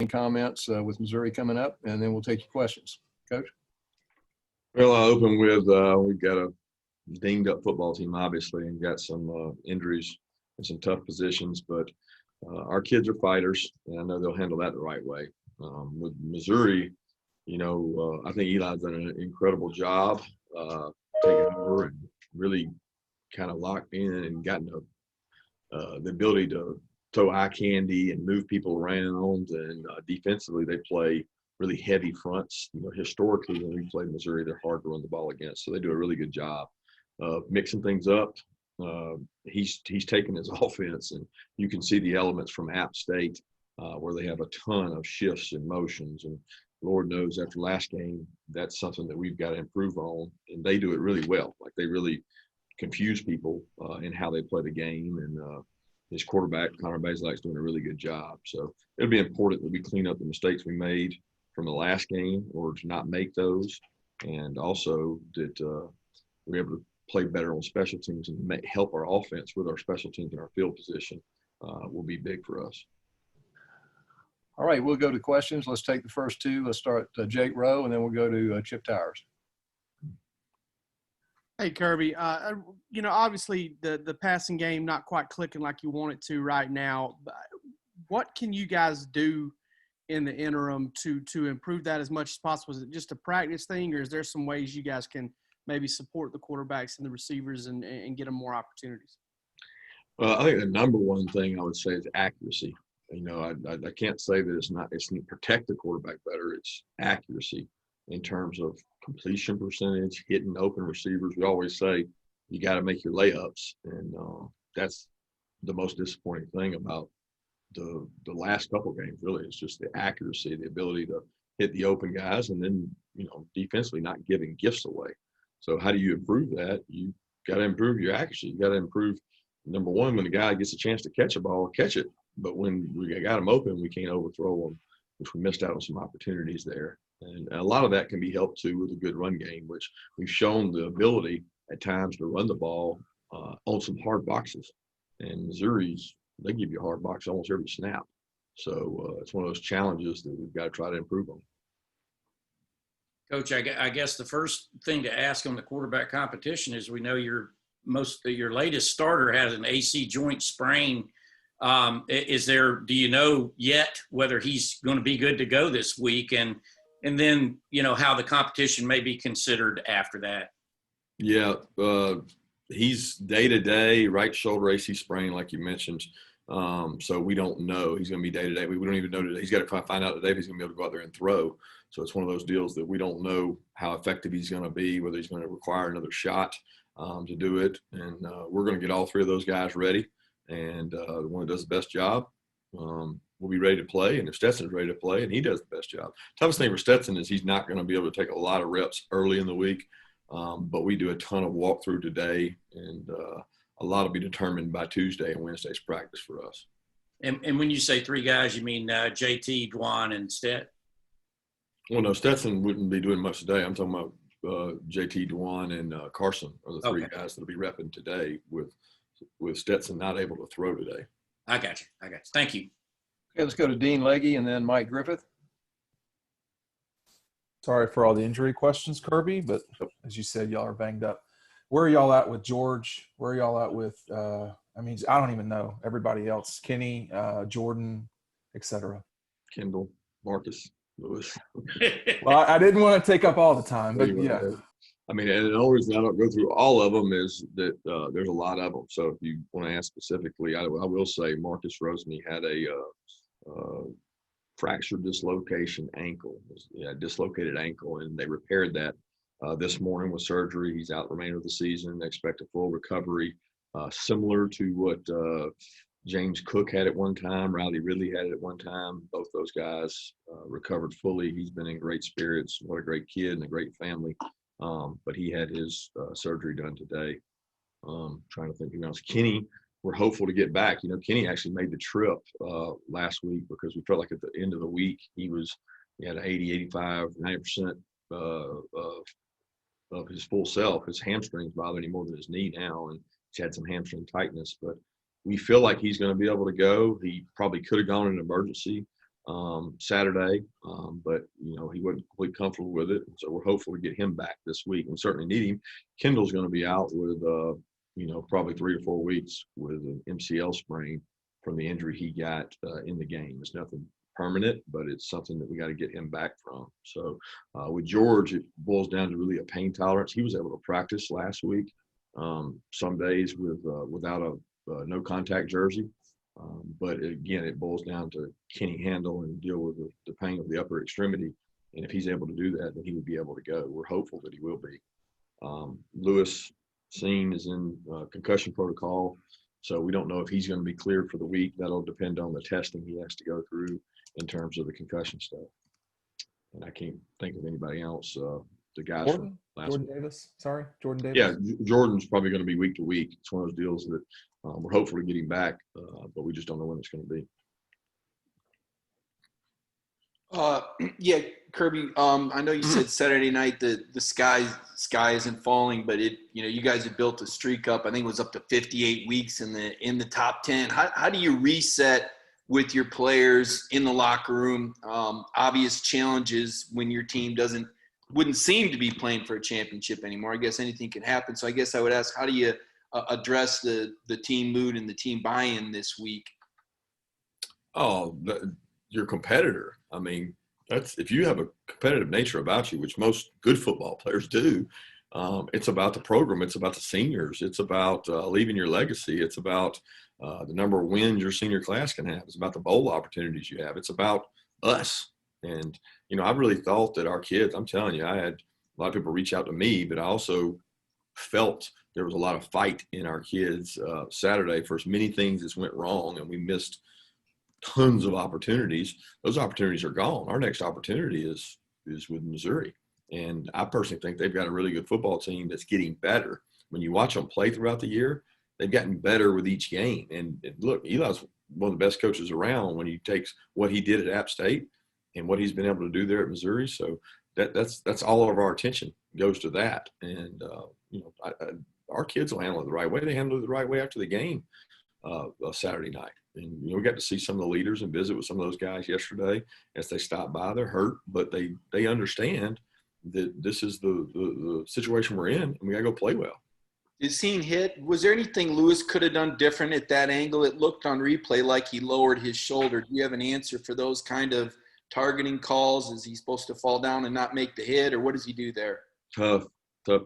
comments with Missouri coming up, and then we'll take your questions. Coach? Well, I'll open with we've got a dinged up football team, obviously, and got some injuries and some tough positions, but our kids are fighters, and I know they'll handle that the right way. With Missouri, I think Eli's done an incredible job taking over and really kind of locked in and gotten the ability to throw eye candy and move people around. And defensively, they play really heavy fronts. Historically, when we play Missouri, they're hard to run the ball against. So they do a really good job of mixing things up. He's taken his offense, and you can see the elements from App State where they have a ton of shifts and motions. And Lord knows after last game, that's something that we've got to improve on. And they do it really well. Like, they really confuse people in how they play the game. And his quarterback, Connor Bazelak's doing a really good job. So it'll be important that we clean up the mistakes we made from the last game, or to not make those. And also that we're able to play better on special teams and help our offense with our special teams and our field position will be big for us. All right, we'll go to questions. Let's take the first two. Let's start Jake Rowe, and then we'll go to Chip Towers. Hey, Kirby. Obviously the passing game not quite clicking like you want it to right now. What can you guys do in the interim to improve that as much as possible? Is it just a practice thing, or is there some ways you guys can maybe support the quarterbacks and the receivers and get them more opportunities? Well, I think the number one thing I would say is accuracy. I can't say that it's to protect the quarterback better. It's accuracy in terms of completion percentage, hitting open receivers. We always say you got to make your layups, and that's the most disappointing thing about the last couple games. Really, it's just the accuracy, the ability to hit the open guys, and then defensively not giving gifts away. So how do you improve that? You got to improve your accuracy. You got to improve, number one, when the guy gets a chance to catch a ball, catch it. But when we got him open, we can't overthrow him, which we missed out on some opportunities there. And a lot of that can be helped too with a good run game, which we've shown the ability at times to run the ball on some hard boxes. And Missouri's, they give you a hard box almost every snap. So it's one of those challenges that we've got to try to improve on. Coach, I guess the first thing to ask on the quarterback competition is, we know your latest starter has an AC joint sprain. Do you know yet whether he's going to be good to go this week, and then how the competition may be considered after that? Yeah, he's day-to-day, right shoulder AC sprain, like you mentioned. So we don't know. He's going to be day-to-day. We don't even know today. He's got to find out today if he's going to be able to go out there and throw. So it's one of those deals that we don't know how effective he's going to be, whether he's going to require another shot to do it. And we're going to get all three of those guys ready. And the one that does the best job will be ready to play. And if Stetson's ready to play and he does the best job. Toughest thing for Stetson is he's not going to be able to take a lot of reps early in the week. But we do a ton of walkthrough today, and a lot will be determined by Tuesday and Wednesday's practice for us. And when you say three guys, you mean JT, Dwan, and Stet? Well, no, Stetson wouldn't be doing much today. I'm talking about JT, Dwan, and Carson are the three guys that will be repping today with Stetson not able to throw today. I got you. Thank you. Okay, let's go to Dean Legge and then Mike Griffith. Sorry for all the injury questions, Kirby, but as you said, y'all are banged up. Where are y'all at with George? Where are y'all at with I don't even know everybody else. Kenny, Jordan, etc. Kendall, Marcus, Lewis. Well, I didn't want to take up all the time, but yeah. And the only reason I don't go through all of them is that there's a lot of them. So if you want to ask specifically, I will say Marcus Rosemey had a fractured dislocated ankle, and they repaired that this morning with surgery. He's out the remainder of the season. They expect a full recovery, similar to what James Cook had at one time, Riley Ridley had it at one time. Both those guys recovered fully. He's been in great spirits. What a great kid and a great family. But he had his surgery done today. Trying to think who else. Kenny, we're hopeful to get back. Kenny actually made the trip last week because we felt like at the end of the week he had 80, 85, 90% of his full self. His hamstrings bother him more than his knee now, and he's had some hamstring tightness. But we feel like he's going to be able to go. He probably could have gone in an emergency. Saturday, but he wasn't completely comfortable with it. So we're hopeful to get him back this week. We certainly need him. Kendall's going to be out with probably 3 or 4 weeks with an MCL sprain from the injury he got in the game. It's nothing permanent, but it's something that we got to get him back from. So with George, it boils down to really a pain tolerance. He was able to practice last week, some days without a no contact jersey. But again, it boils down to can he handle and deal with the pain of the upper extremity. And if he's able to do that, then he would be able to go. We're hopeful that he will be. Lewis Seen is in concussion protocol. So we don't know if he's going to be cleared for the week. That'll depend on the testing he has to go through in terms of the concussion stuff. And I can't think of anybody else. The guys Jordan, from last Jordan week. Davis. Sorry, Jordan Davis. Yeah, Jordan's probably going to be week to week. It's one of those deals that we're hopeful to get him back, but we just don't know when it's going to be. Yeah, Kirby. I know you said Saturday night the sky isn't falling, but you guys have built a streak up. I think it was up to 58 weeks in the top 10. How do you reset with your players in the locker room? Obvious challenges when your team wouldn't seem to be playing for a championship anymore. I guess anything can happen. So I guess I would ask, how do you address the team mood and the team buy-in this week? Your competitor. I mean, that's if you have a competitive nature about you, which most good football players do. It's about the program. It's about the seniors. It's about leaving your legacy. It's about the number of wins your senior class can have. It's about the bowl opportunities you have. It's about us. And, I really thought that our kids, I'm telling you, I had a lot of people reach out to me, but I also felt there was a lot of fight in our kids Saturday for as many things as went wrong, and we missed tons of opportunities. Those opportunities are gone. Our next opportunity is with Missouri. And I personally think they've got a really good football team that's getting better. When you watch them play throughout the year, they've gotten better with each game. And look, Eli's one of the best coaches around when he takes what he did at App State and what he's been able to do there at Missouri. So that's all of our attention goes to that. And, our kids will handle it the right way. They handled it the right way after the game Saturday night. And, we got to see some of the leaders and visit with some of those guys yesterday as they stopped by. They're hurt, but they understand that this is the situation we're in, and we got to go play well. Is seeing hit, was there anything Lewis could have done different at that angle? It looked on replay like he lowered his shoulder. Do you have an answer for those kind of targeting calls? Is he supposed to fall down and not make the hit, or what does he do there? Tough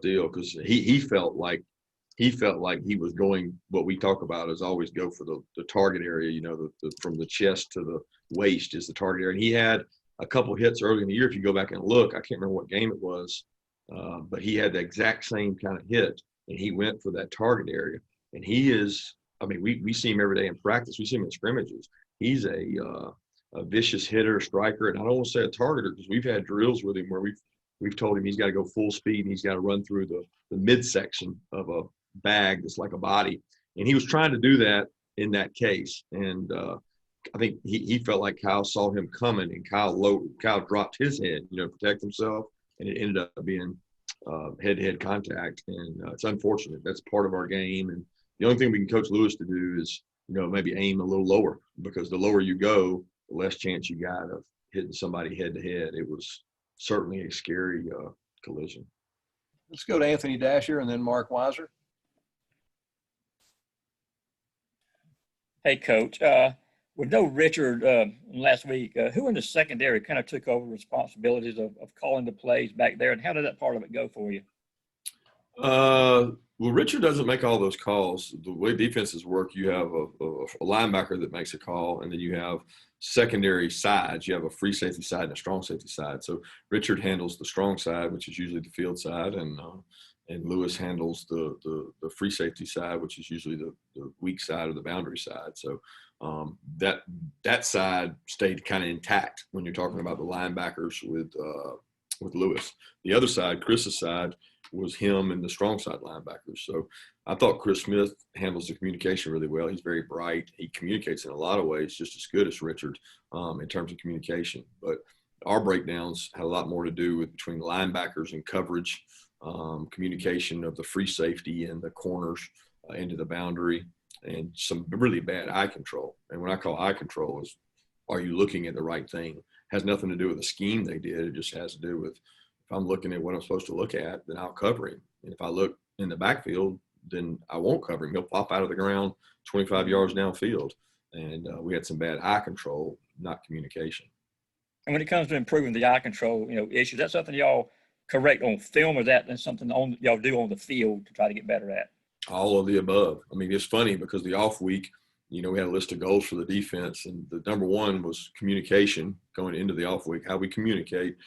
deal, because he felt like he was going, what we talk about is always go for the target area, from the chest to the waist is the target area. And he had a couple hits early in the year. If you go back and look, I can't remember what game it was, but he had the exact same kind of hit, and he went for that target area. And he is, we see him every day in practice. We see him in scrimmages. He's a vicious hitter, striker, and I don't want to say a targeter because we've had drills with him where we've told him he's got to go full speed and he's got to run through the midsection of a bag that's like a body, and he was trying to do that in that case, and I think he felt like Kyle saw him coming, and Kyle dropped his head, to protect himself, and it ended up being head-to-head contact, and it's unfortunate. That's part of our game, and the only thing we can coach Lewis to do is maybe aim a little lower, because the lower you go, the less chance you got of hitting somebody head-to-head. It was certainly a scary collision. Let's go to Anthony Dasher and then Mark Weiser. Hey, Coach. With no Richard last week, who in the secondary kind of took over responsibilities of calling the plays back there, and how did that part of it go for you? Well, Richard doesn't make all those calls. The way defenses work, you have a linebacker that makes a call, and then you have secondary sides. You have a free safety side and a strong safety side. So Richard handles the strong side, which is usually the field side, and Lewis handles the free safety side, which is usually the weak side or the boundary side. So that side stayed kind of intact when you're talking about the linebackers with Lewis. The other side, Chris's side, was him and the strong side linebackers. So I thought Chris Smith handles the communication really well. He's very bright. He communicates in a lot of ways just as good as Richard in terms of communication. But our breakdowns had a lot more to do with between linebackers and coverage, communication of the free safety and the corners into the boundary, and some really bad eye control. And when I call eye control is are you looking at the right thing? Has nothing to do with the scheme they did. It just has to do with, if I'm looking at what I'm supposed to look at, then I'll cover him. And if I look in the backfield, then I won't cover him. He'll pop out of the ground 25 yards downfield. And we had some bad eye control, not communication. And when it comes to improving the eye control, issues, that's something y'all correct on film, or that's something y'all do on the field to try to get better at? All of the above. I mean, it's funny because the off week, we had a list of goals for the defense, and the number one was communication going into the off week, how we communicate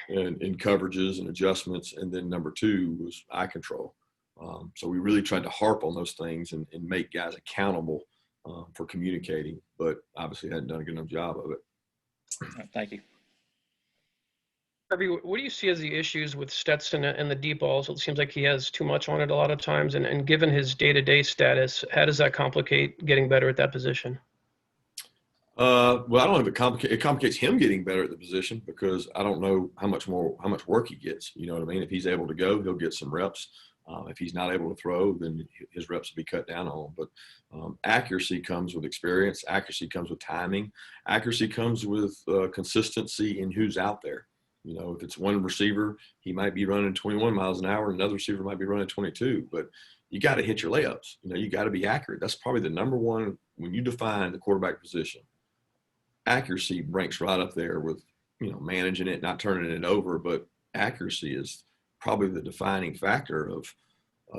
in coverages and adjustments. And then number two was eye control. So we really tried to harp on those things and make guys accountable for communicating, but obviously hadn't done a good enough job of it. Thank you. Kirby, what do you see as the issues with Stetson and the deep balls? It seems like he has too much on it a lot of times. And given his day-to-day status, how does that complicate getting better at that position? Well, I don't know if it complicates him getting better at the position, because I don't know how much work he gets. You know what I mean? If he's able to go, he'll get some reps. If he's not able to throw, then his reps will be cut down on. But accuracy comes with experience. Accuracy comes with timing. Accuracy comes with consistency in who's out there. If it's one receiver, he might be running 21 miles an hour, and another receiver might be running 22. But you got to hit your layups. You got to be accurate. That's probably the number one when you define the quarterback position. Accuracy ranks right up there with, managing it, not turning it over. But accuracy is probably the defining factor of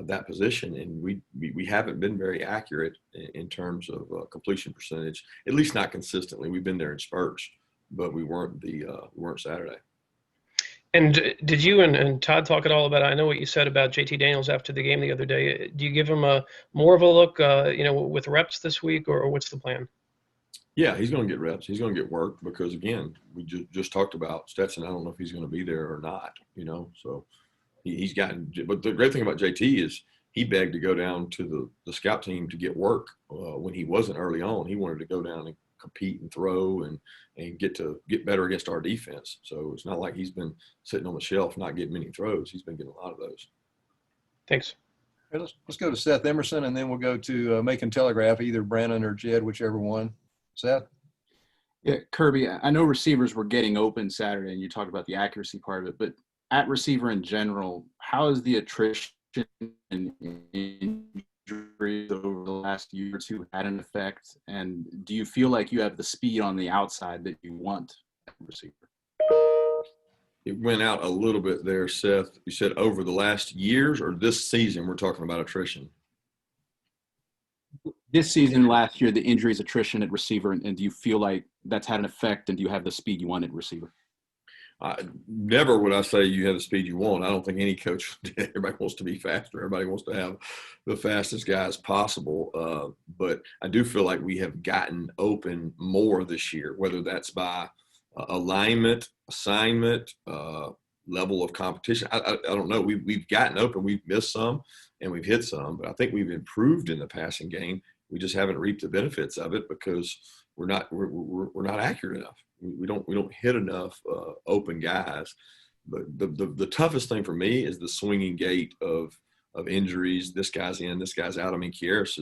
that position. And we haven't been very accurate in terms of completion percentage, at least not consistently. We've been there in spurts, but we weren't Saturday. And did you and Todd talk at all about, I know what you said about JT Daniels after the game the other day. Do you give him more of a look, with reps this week, or what's the plan? Yeah, he's going to get reps. He's going to get work because, again, we just talked about Stetson. I don't know if he's going to be there or not, so he's gotten – but the great thing about JT is he begged to go down to the scout team to get work when he wasn't early on. He wanted to go down and compete and throw and get better against our defense. So it's not like he's been sitting on the shelf not getting many throws. He's been getting a lot of those. Thanks. Hey, let's go to Seth Emerson, and then we'll go to Macon Telegraph, either Brandon or Jed, whichever one. Seth? Yeah, Kirby, I know receivers were getting open Saturday, and you talked about the accuracy part of it, but at receiver in general, how is the attrition and injuries over the last year or two had an effect? And do you feel like you have the speed on the outside that you want at receiver? It went out a little bit there, Seth. You said over the last years or this season we're talking about attrition? This season, last year, the injuries, attrition at receiver, and do you feel like that's had an effect, and do you have the speed you want at receiver? Never would I say you have the speed you want. I don't think any coach – everybody wants to be faster. Everybody wants to have the fastest guys possible. But I do feel like we have gotten open more this year, whether that's by alignment, assignment, level of competition. I don't know. We've gotten open. We've missed some and we've hit some. But I think we've improved in the passing game. We just haven't reaped the benefits of it because we're not accurate enough. We don't hit enough open guys. But the toughest thing for me is the swinging gate of injuries. This guy's in, this guy's out. I mean, Kieris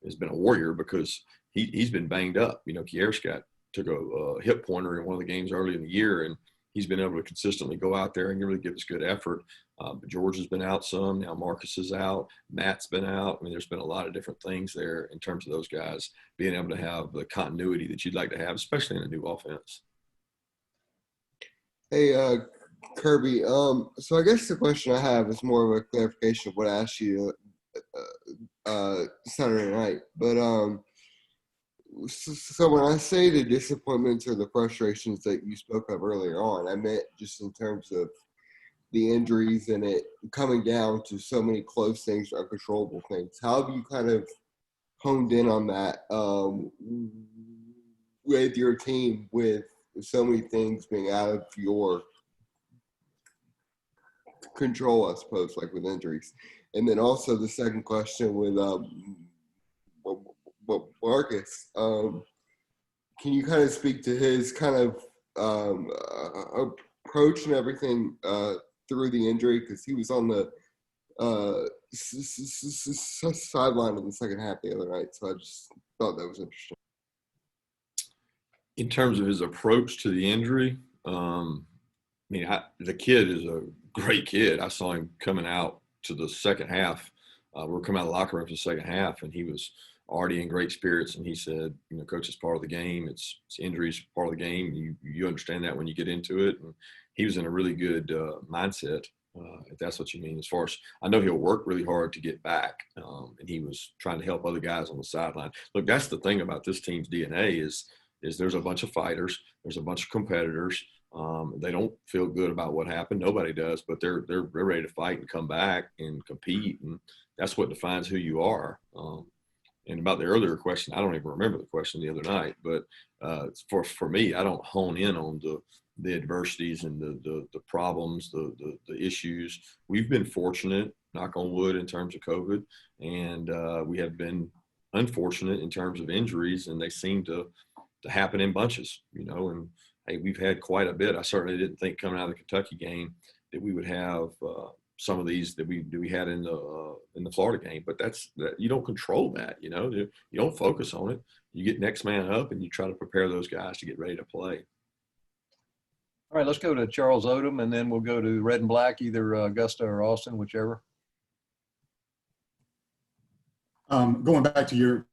has been a warrior because he's been banged up. Kieris took a hip pointer in one of the games early in the year, and he's been able to consistently go out there and really give us good effort. But George has been out some. Now Marcus is out. Matt's been out. I mean, there's been a lot of different things there in terms of those guys being able to have the continuity that you'd like to have, especially in a new offense. Hey, Kirby. So I guess the question I have is more of a clarification of what I asked you Saturday night. But so when I say the disappointments or the frustrations that you spoke of earlier on, I meant just in terms of the injuries and it coming down to so many close things, uncontrollable things. How have you kind of honed in on that with your team, with so many things being out of your control, I suppose, like with injuries? And then also the second question with Marcus, can you kind of speak to his kind of approach and everything through the injury? Because he was on the sideline in the second half the other night, so I just thought that was interesting. In terms of his approach to the injury, the kid is a great kid. I saw him coming out to the second half. We were coming out of the locker room for the second half, and he was already in great spirits. And he said, coach, it's part of the game. It's injuries, part of the game. You understand that when you get into it. And he was in a really good mindset, if that's what you mean. As far as I know, he'll work really hard to get back, and he was trying to help other guys on the sideline. Look, that's the thing about this team's DNA is there's a bunch of fighters, there's a bunch of competitors. They don't feel good about what happened. Nobody does, but they're ready to fight and come back and compete, and that's what defines who you are. And about the earlier question, I don't even remember the question the other night, but for me, I don't hone in on the adversities and the problems, the issues. We've been fortunate, knock on wood, in terms of COVID, and we have been unfortunate in terms of injuries, and they seem to happen in bunches, and hey, we've had quite a bit. I certainly didn't think coming out of the Kentucky game that we would have some of these that we had in the Florida game, but that you don't control that. You don't focus on it. You get next man up and you try to prepare those guys to get ready to play. All right, let's go to Charles Odom, and then we'll go to Red and Black, either Augusta or Austin, whichever. Going back to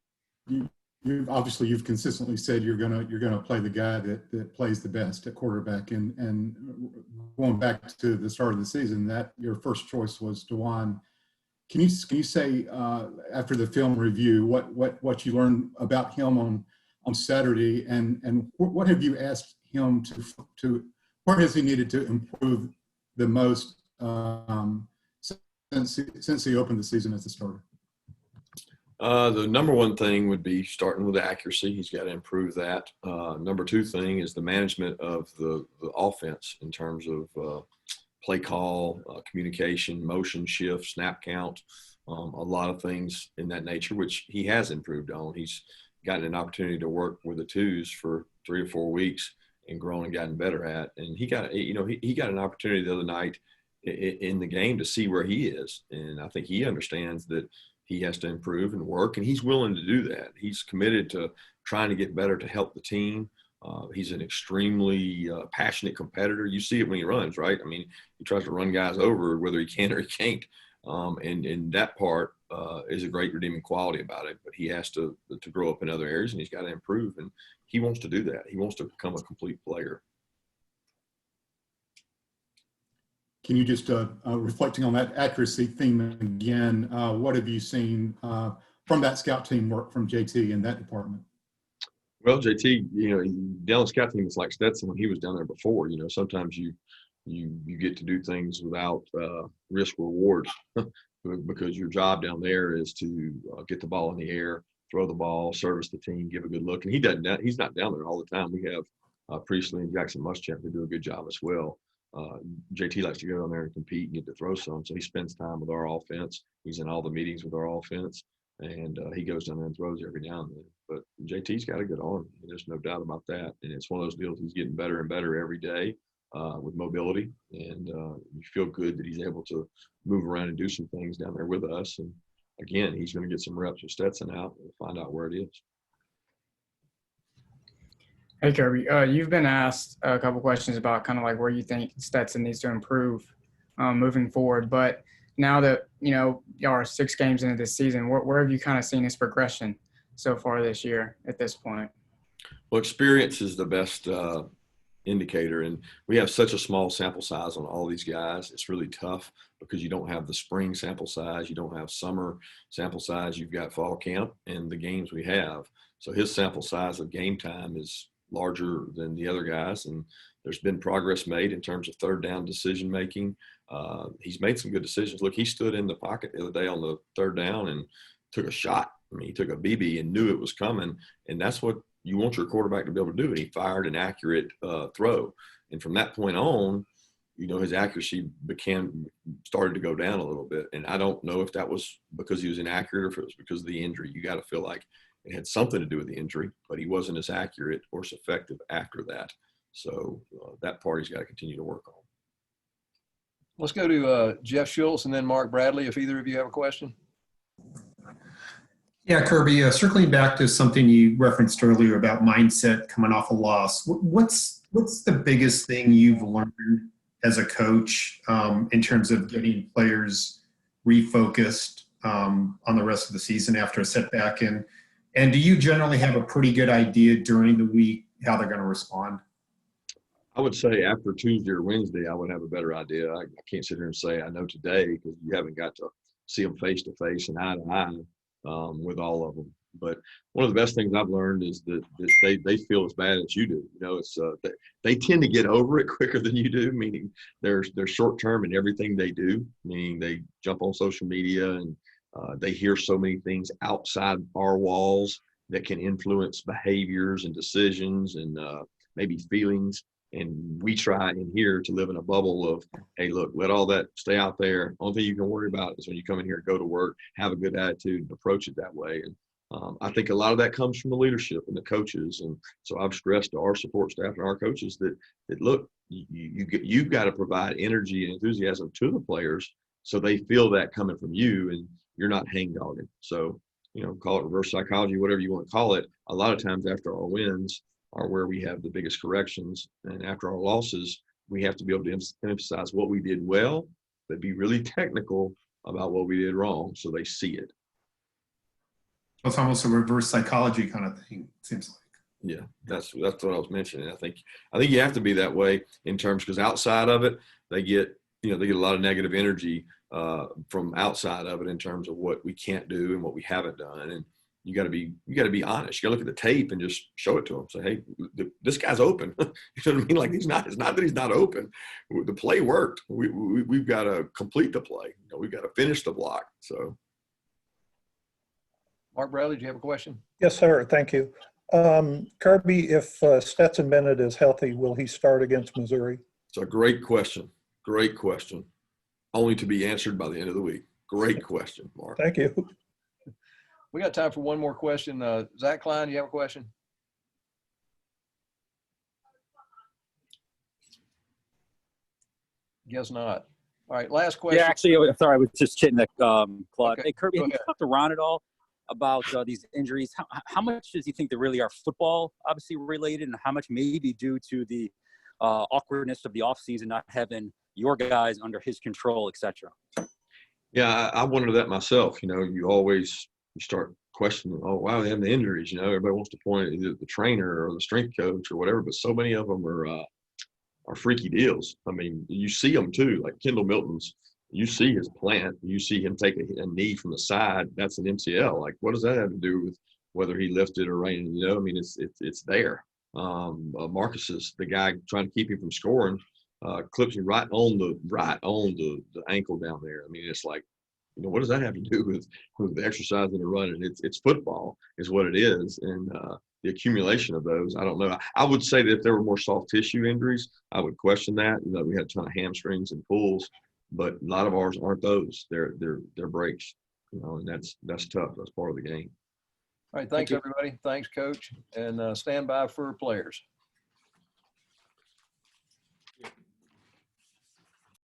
obviously you've consistently said you're gonna play the guy that plays the best at quarterback, and going back to the start of the season, that your first choice was DeJuan. Can you say after the film review what you learned about him on Saturday, and what have you asked him to where has he needed to improve the most since he opened the season as a starter? The number one thing would be starting with accuracy. He's got to improve that. Number two thing is the management of the offense in terms of play call, communication, motion shift, snap count, a lot of things in that nature, which he has improved on. He's gotten an opportunity to work with the twos for 3 or 4 weeks and grown and gotten better at. And he got an opportunity the other night in the game to see where he is. And I think he understands that he has to improve and work, and he's willing to do that. He's committed to trying to get better to help the team. He's an extremely passionate competitor. You see it when he runs, right? I mean, he tries to run guys over whether he can or he can't. And that part is a great redeeming quality about it. But he has to grow up in other areas, and he's got to improve. And he wants to do that. He wants to become a complete player. Can you just, reflecting on that accuracy theme again, what have you seen from that scout team work from JT in that department? Well, JT, down the scout team is like Stetson when he was down there before. Sometimes you get to do things without risk reward because your job down there is to get the ball in the air, throw the ball, service the team, give a good look. And he's not down there all the time. We have Priestley and Jackson Muschamp who do a good job as well. JT likes to go down there and compete and get to throw some. So he spends time with our offense. He's in all the meetings with our offense, and he goes down there and throws every now and then. But JT's got a good arm. There's no doubt about that. And it's one of those deals. He's getting better and better every day with mobility, and you feel good that he's able to move around and do some things down there with us. And again, he's going to get some reps with Stetson out and find out where it is. Hey, Kirby, you've been asked a couple questions about kind of like where you think Stetson needs to improve moving forward. But now that, y'all are 6 games into this season, where have you kind of seen his progression so far this year at this point? Well, experience is the best indicator. And we have such a small sample size on all these guys. It's really tough because you don't have the spring sample size. You don't have summer sample size. You've got fall camp and the games we have. So his sample size of game time is larger than the other guys, and there's been progress made in terms of third down decision making. He's made some good decisions. Look, he stood in the pocket the other day on the third down and took a shot. I mean, he took a BB and knew it was coming, and that's what you want your quarterback to be able to do. And he fired an accurate throw, and from that point on, his accuracy started to go down a little bit. And I don't know if that was because he was inaccurate or if it was because of the injury. You got to feel like it had something to do with the injury, but he wasn't as accurate or as effective after that. So that part he's got to continue to work on. Let's go to Jeff Schultz and then Mark Bradley, if either of you have a question. Yeah, Kirby, circling back to something you referenced earlier about mindset coming off a loss, what's the biggest thing you've learned as a coach in terms of getting players refocused on the rest of the season after a setback? And do you generally have a pretty good idea during the week how they're going to respond? I would say after Tuesday or Wednesday, I would have a better idea. I can't sit here and say I know today because you haven't got to see them face to face and eye to eye with all of them. But one of the best things I've learned is that they feel as bad as you do. You know, it's they tend to get over it quicker than you do. Meaning they're short term in everything they do. Meaning they jump on social media and they hear so many things outside our walls that can influence behaviors and decisions and maybe feelings. And we try in here to live in a bubble of, hey, look, let all that stay out there. Only thing you can worry about is when you come in here, go to work, have a good attitude, and approach it that way. And I think a lot of that comes from the leadership and the coaches. And so I've stressed to our support staff and our coaches that look, you've got to provide energy and enthusiasm to the players so they feel that coming from you and you're not hang-dogging. So, you know, call it reverse psychology, whatever you want to call it. A lot of times after our wins, are where we have the biggest corrections. And after our losses, we have to be able to emphasize what we did well, but be really technical about what we did wrong so they see it. It's almost a reverse psychology kind of thing, it seems like. Yeah, that's what I was mentioning. I think you have to be that way in terms, because outside of it, they get a lot of negative energy from outside of it in terms of what we can't do and what we haven't done. And you got to be honest. You got to look at the tape and just show it to them. Say, hey, this guy's open. You know what I mean? Like it's not that he's not open. The play worked. We've got to complete the play. You know, we've got to finish the block. So, Mark Bradley, do you have a question? Yes, sir. Thank you. Kirby, if Stetson Bennett is healthy, will he start against Missouri? It's a great question. Great question. Only to be answered by the end of the week. Great question, Mark. Thank you. We got time for one more question. Zach Klein, do you have a question? Guess not. All right, last question. Yeah, actually, sorry, I was just kidding, Claude. Okay, Hey, Kirby, go have you ahead. talked to Ron at all about these injuries? How much does he think they really are football, obviously related, and how much maybe due to the awkwardness of the offseason, not having your guys under his control, et cetera? Yeah, I wondered that myself. You know, you start questioning, oh, wow, they have the injuries. You know, everybody wants to point at either the trainer or the strength coach or whatever, but so many of them are freaky deals. I mean, you see them too, like Kendall Milton's. You see his plant. You see him take a knee from the side. That's an MCL. Like, what does that have to do with whether he lifted or ran? You know, I mean, it's there. Marcus's, the guy trying to keep him from scoring, clips him right on the ankle down there. I mean, it's like, you know, what does that have to do with the exercise and the running? It's football is what it is. And the accumulation of those, I don't know. I would say that if there were more soft tissue injuries, I would question that. You know, we had a ton of hamstrings and pulls, but a lot of ours aren't those. They're breaks, you know, and that's tough. That's part of the game. All right, thanks everybody. Thanks, Coach. And stand by for players.